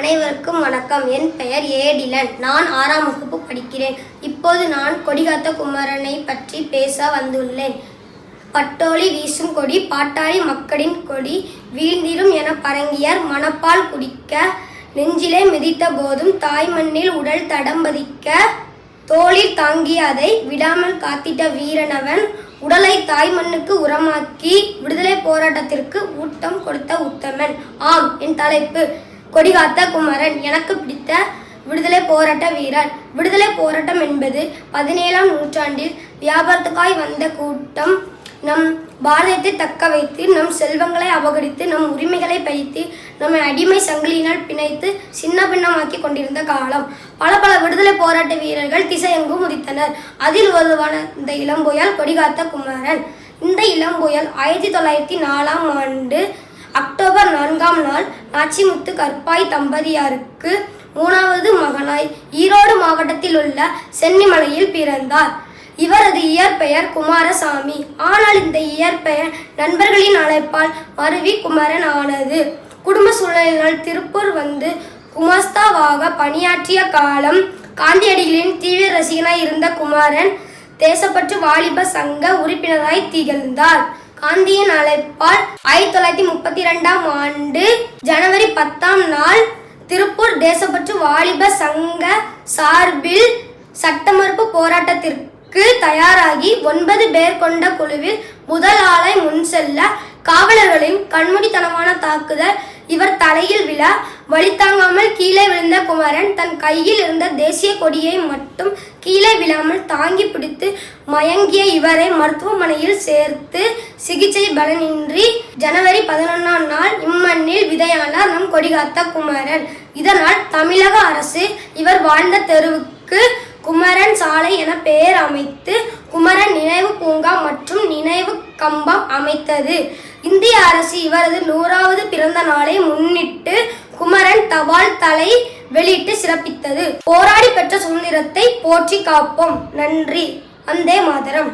அனைவருக்கும் வணக்கம். என் பெயர் ஏ. டிலன். நான் 6ஆம் வகுப்பு படிக்கிறேன். இப்போது நான் கொடிகாத்த குமரனை பற்றி பேச வந்துள்ளேன். பட்டோலி வீசும் கொடி பாட்டாளி மக்களின் கொடி வீழ்ந்திடும் என பரங்கியர் மனப்பால் குடிக்க நெஞ்சிலே மிதித்த போதும் தாய்மண்ணில் உடல் தடம்பதிக்க தோளில் தாங்கிய அதை விடாமல் காத்திட்ட வீரனவன் உடலை தாய்மண்ணுக்கு உரமாக்கி விடுதலை போராட்டத்திற்கு ஊட்டம் கொடுத்த உத்தமன். ஆம், என் தலைப்பு கொடிகாத்த குமரன். எனக்கு பிடித்த விடுதலை போராட்ட வீரர். விடுதலை போராட்டம் என்பது 17ஆம் நூற்றாண்டில் வியாபாரத்துக்காய் வந்த கூட்டம் நம் பாரதத்தை தக்க வைத்து நம் செல்வங்களை அபகரித்து நம் உரிமைகளை பறித்து நம்மை அடிமை சங்கிலியினால் பிணைத்து சின்ன பின்னமாக்கி கொண்டிருந்த காலம். பல விடுதலை போராட்ட வீரர்கள் திசையெங்கும் உதித்தனர். அதில் ஒருவன இந்த இளம்புயல் கொடிகாத்த குமரன். இந்த இளம்புயல் 1904ஆம் ஆண்டு அக்டோபர் 4ஆம் நாள் நாச்சிமுத்து கற்பாய் தம்பதியாருக்கு 3வது மகனாய் ஈரோடு மாவட்டத்தில் உள்ள சென்னிமலையில் பிறந்தார். இவரது இயற்பெயர் குமாரசாமி. ஆனால் இந்த இயற்பெயர் நண்பர்களின் அழைப்பால் மருவி குமரன் ஆனது. குடும்ப சூழலினால் திருப்பூர் வந்து குமாஸ்தாவாக பணியாற்றிய காலம். காந்தியடிகளின் தீவிர ரசிகனாய் இருந்த குமரன் தேசப்பற்று வாலிப சங்க உறுப்பினராய் திகழ்ந்தார். காந்தியின் அழைப்பால் 1932ஆம் ஆண்டு ஜனவரி 10ஆம் நாள் திருப்பூர் தேசப்பற்று வாலிப சங்க சார்பில் சட்ட மறுப்பு போராட்டத்திற்கு தயாராகி 9 பேர் கொண்ட குழுவில் முதல் ஆளை முன் செல்ல காவலர்களின் கண்மூடித்தனமான தாக்குதல் இவர் தலையில் விழ வலித்தாங்காமல் கீழே விழுந்த குமரன் தன் கையில் இருந்த தேசிய கொடியை மட்டும் கீழே விழாமல் தாங்கி பிடித்து மயங்கிய இவரை மருத்துவமனையில் சேர்த்து சிகிச்சை பலனின்றி ஜனவரி 11ஆம் நாள் இம்மண்ணில் விதையானார் நம் கொடிகாத்த குமரன். இதனால் தமிழக அரசு இவர் வாழ்ந்த தெருவுக்கு குமரன் சாலை என பெயர் அமைத்து குமரன் நினைவு பூங்கா மற்றும் நினைவு கம்பம் அமைத்தது. இந்திய அரசு இவரது 100வது பிறந்த நாளை முன்னிட்டு குமரன் தபால் தலை வெளியிட்டு சிறப்பித்தது. போராடி பெற்ற சுதந்திரத்தை போற்றி காப்போம். நன்றி. வந்தே மாதரம்.